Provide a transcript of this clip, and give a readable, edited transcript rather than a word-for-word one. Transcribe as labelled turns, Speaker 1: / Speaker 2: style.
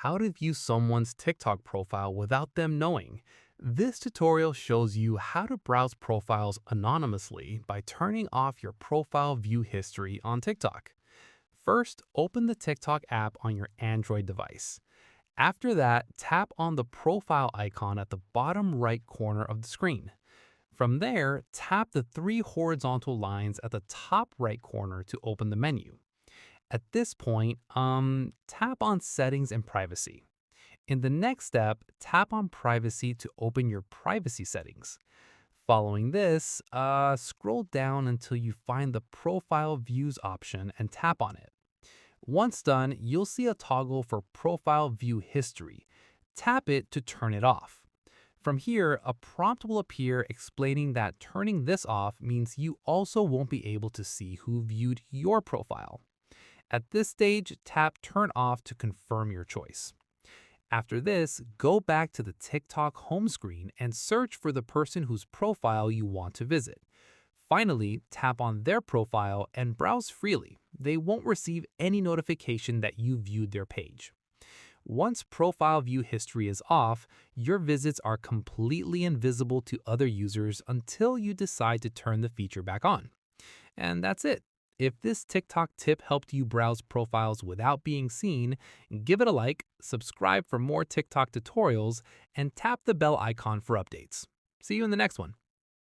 Speaker 1: How to view someone's TikTok profile without them knowing. This tutorial shows you how to browse profiles anonymously by turning off your profile view history on TikTok. First, open the TikTok app on your Android device. After that, tap on the profile icon at the bottom right corner of the screen. From there, tap the three horizontal lines at the top right corner to open the menu. At this point, tap on Settings and Privacy. In the next step, tap on Privacy to open your privacy settings. Following this, scroll down until you find the Profile Views option and tap on it. Once done, you'll see a toggle for Profile View History. Tap it to turn it off. From here, a prompt will appear explaining that turning this off means you also won't be able to see who viewed your profile. At this stage, tap Turn Off to confirm your choice. After this, go back to the TikTok home screen and search for the person whose profile you want to visit. Finally, tap on their profile and browse freely. They won't receive any notification that you viewed their page. Once profile view history is off, your visits are completely invisible to other users until you decide to turn the feature back on. And that's it. If this TikTok tip helped you browse profiles without being seen, give it a like, subscribe for more TikTok tutorials, and tap the bell icon for updates. See you in the next one.